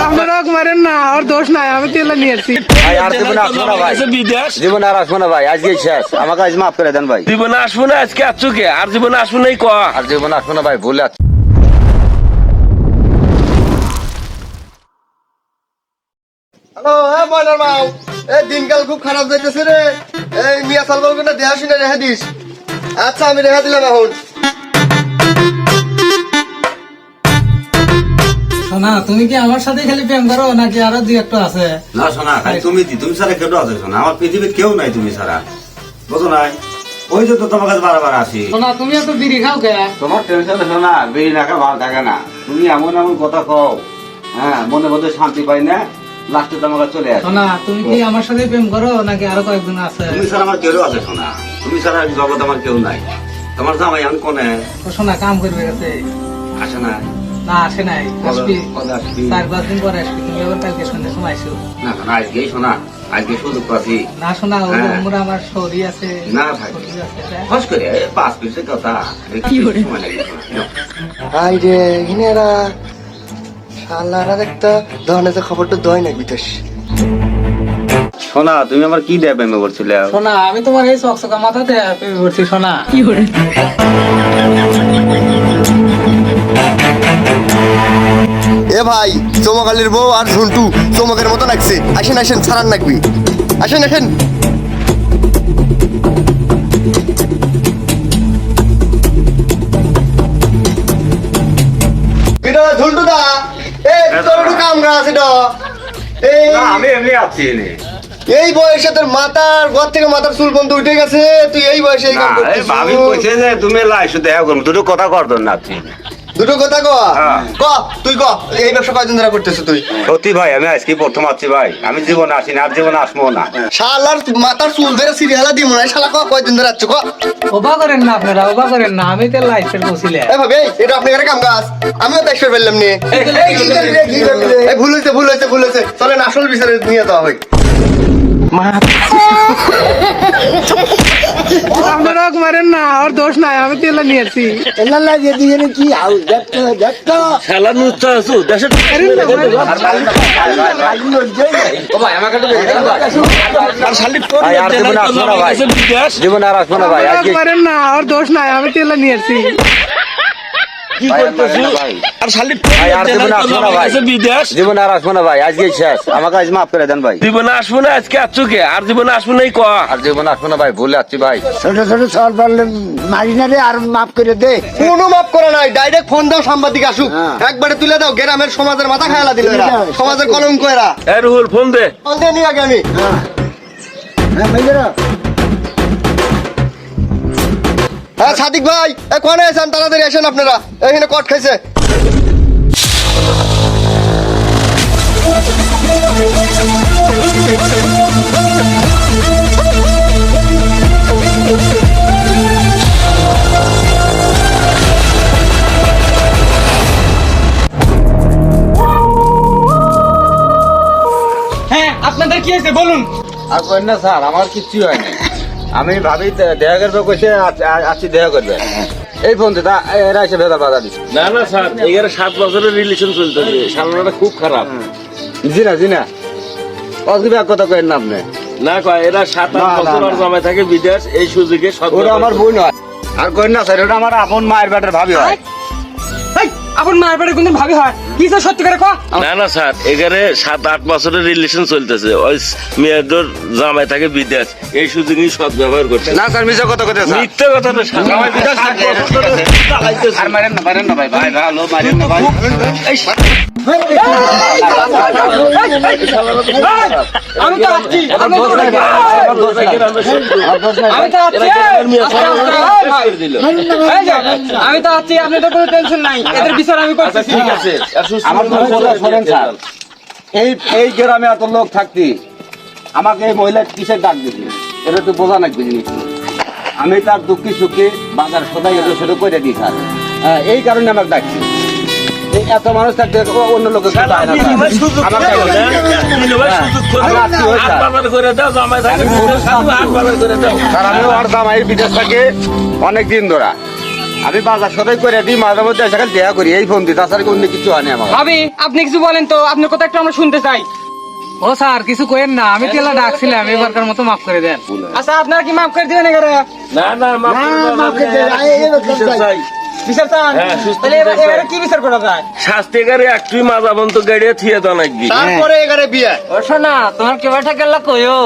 আপনারা মারেন না, আর দোষ নাই, আমি তেলা নিয়ে আসছি। ভাই আর জীবনে আসবো না ভাই, জীবনে আর আসবো না ভাই, আজকেই শেষ, আমাকে আজ মাফ করে দেন ভাই। জীবনে আসবো না আজকে আসছো কে? আর জীবনে আসবো নাই ক? আর জীবনে আসবো না ভাই, ভুলে আছি। হ্যালো, হ্যাঁ ময়নার মাও, এই দিনকাল খুব খারাপ যাইতেছে রে। এই মিয়া সালবাল করে দেহা শুনে রেখে দিস। আচ্ছা আমি রেখে দিলাম এখন। শোনা, তুমি কি আমার সাথে খালি প্রেম করো নাকি আরো দুই একটা আছে? না শোনা, খালি তুমি ছাড়া কেউ আছে শোনা, আমার পৃথিবীর কেউ নাই তুমি ছাড়া, বুঝো নাই? ওই যে তো তোমার কাছে বারবার আসি। শোনা, তুমি এত বিড়ি খাও কে? তোমার টেনশন শোনা, বেরি রাখা ভালো থাকে না, তুমি এমন এমন কথা কও, হ্যাঁ মনে মধ্যে শান্তি পাই না, লাস্টে তোমার কাছে চলে আসে। শোনা, তুমি কি আমার সাথে প্রেম করো নাকি আরো কয়েকজন আছে? তুমি ছাড়া আমার কেউ আছে শোনা, তুমি ছাড়া জগৎ আমার কেউ নাই। তোমার জামাই আমি কোনে তো শোনা, কাম করবে গেছে? আসে না? না, আসে নাই। আসবি কবে আসবি? 4-5 দিন পরে আসবি। তুমি আবার কালকে সন্ধ্যে সময় আইসো। না না, আজকেই শোনা, আজকে সুযোগ পাচ্ছি। না শোনা, হ্যাঁ। ওরা আমার শরী আছে। না ভাই, শরীর আছে, দেখ। ফস করে 5 মিনিটের কথা, কি করে সময় লাগে শোনা। হাই রে হিনেরা, শালারা একটা ধরনের খবরটা দয় না বিদেশ। শোনা, তুমি আমার কি দেয় প্রেমে করছিলে? শোনা, আমি তোমার এই চকচকা মাথাতে প্রেমে পড়ছি। শোনা, এ ভাই, চমকালির বউ আর ঝুন্টু চমকের মতো লাগছে। আসেন আসেন, ছাড়ান নাকবি, আসেন আসেন। এটা ঝুন্টু দা, এ তোর একটু কামরা আছে তো। এই না, আমি এমনি আছি এনে। এই বয়সে তোর মাথার ঘর থেকে মাথার চুল বন্ধ উঠে গেছে, তুই এই বয়সে এই কাম না, এই করছিস? ভাবি কইছে যে তুমি লাইসো দেখা করবো, দুটো কথা করতো না আছি। দুটো কথা ক, হ্যাঁ। ক তুই ক, এই ব্যবসা কয়দিন ধরে করতেছিস তুই? সত্যি ভাই, আমি আজকে প্রথম আছি ভাই, আমি জীবনে আসি না, আর জীবনে আসবো না। শালার মাথার চুল ধরে সিরিয়ালা দিব না, শালা ক কয়দিন ধরে আছো ক? ওবা করেন না আপনারা, ওবা করেন না। আমি তো লাইফের বসিলে। এ ভাবে, এটা আপনি এখানে কাম গাছ, আমিও তো একশো ফেললাম নি। এই ভুল হয়েছে ভুল হয়েছে ভুল হয়েছে, চলেন আসল বিচারে নিয়ে যাওয়া হয়। আপনারা মারেন না, আর দোষ নাই, আমি তেলা নিয়ে আসছি। খেলা নুচ্ছা আছো দেশে ও ভাই, আমাকে একটু বেশি দেন ভাই। ভাই, আর জীবনে আসবো না ভাই, জীবনে আর আসবো না ভাই, আপনারা আজকে মারেন না, আর দোষ নাই, আমি তেলা নিয়ে আসছি। কি ভাই, করতেছো? মারেন না ভাই। আর শালি ভাই, আর জীবনে আসবো না ভাই, বিদেশ জীবনে আর আসবো না ভাই, আজকেই শেষ, আমাকে আজ মাফ করে দেন ভাই। জীবনে আসবো না আজকে আসছো কে? আর জীবনে আসবো নাই ক? আর জীবনে আসবো না ভাই, ভুলে আছি ভাই। ছোট ছোট সর পারলে মারি না রে, আর মাফ করে দে। কোনো মাপ করে নাই, ডাইরেক্ট ফোন দাও, সাংবাদিক আসুক, একবারে তুলে দাও। গ্রামের সমাজের মাথা খায়ালা দিল এরা, সমাজের কলঙ্ক এরা। এ রুহুল ফোন দে। ফোন দিয়ে নিয়ে আগে আমি। হ্যাঁ ভাইরা, হ্যাঁ সাদিক ভাই, কোনে আছেন? তাড়াতাড়ি আসেন আপনারা, এখানে কট খাইছে। হ্যাঁ, আপনাদের কি হয়েছে বলুন। আর করেন না স্যার, আমার কিচ্ছু হয় না, আমি ভাবি দেখা করবে কইছে, আসছি দেখা করবে, এই ফোন দিতা এরা এসে ভেদা বাধা দিচ্ছে। না না স্যার, এগারে 7 বছরের রিলেশন চলতেছে, সামনেটা খুব খারাপ। জি না অসুবিধা এক কথা কেন না আপনি? না কয় এরা 7-8 না, না, বছর না। আর জমায় থাকে বিদেশ, এই সুযোগে ওটা আমার বোন নয়, আর করেন না স্যার, ওটা আমার আপন মায়ের ব্যাটার ভাবি হয়। আপন মায়ের বাড়ি কোনদিন ভাবি হয় কি স্যার, সত্যি করে কয়? না না স্যার, এখানে 7-8 বছরের রিলেশন চলতেছে, ওই মেয়েদের জামাই থাকে বিদেশ, এই সুযোগই সৎ ব্যবহার করছে। না স্যার, মিছা কথা কথা স্যার, মিথ্যা কথা না স্যার, জামাই বিদেশ 7 বছর ধরে চালাইতেছে। আর মারেন না ভাই, ভাই ভালো মারেন না ভাই। আমি তো আসছি, আমার দোষ নাই ভাই, আমার দোষ নাই। আমি তো আসছি, আমি তো আসছি, আপনি তো কোনো টেনশন নাই, এদের বিচার আমি আচ্ছা করতেছি। ঠিক আছে, আর সুস্থ আমার মতো কথা শোনেন স্যার, এই গ্রামে এত লোক থাকতি, আমাকে এই মহিলা কিসের ডাক দিবি, এটা তো বোঝা নাকবে জিনিস। আমি তার দুঃখী সুখী বাজার সদাই এগুলো সেটা করে দিই স্যার, এই কারণে আমাকে ডাকছি। এই এত মানুষ থাকতে অন্য লোকের স্যার, আপনি নিবাই সুযোগ করে দেন, নিবাই সুযোগ করে আমি রাখছি, ওই হাট স্যার। বাজার করে দাও, জামাই থাকে বিদেশ, হাট বাজার করে দাও। স্যার, আমি ওর জামাইয়ের বিদেশ থাকে অনেক দিন ধরা, আমি বাজার সদাই করে দিই, মাঝে মধ্যে এসে খালি দেখা করি, এই ফোন দিই, তাছাড়া অন্য কিছু আনে আমার। ভাবি আপনি কিছু বলেন তো, আপনার কথা একটু আমরা শুনতে চাই। ও স্যার কিছু কইেন না, আমি তেলা ডাকছিলাম, এবারকার মতো মাফ করে দেন। আচ্ছা আপনারা কি মাফ করে দিবেন এবারে? না না মাফ করে দাও, মাফ করে দাও, বিচার চাই। বিচার চান? হ্যাঁ, সুস্থ তাহলে বিচার চাই। এবারে কি বিচার করা যায়? শাস্তিকারে একটুই মাজা বন্ধ গাড়িয়ে থিয়ে দাও নাকি। তারপরে এখানে বিয়ে। ও শোনা, তোমার কেবাটা গেলা কইও।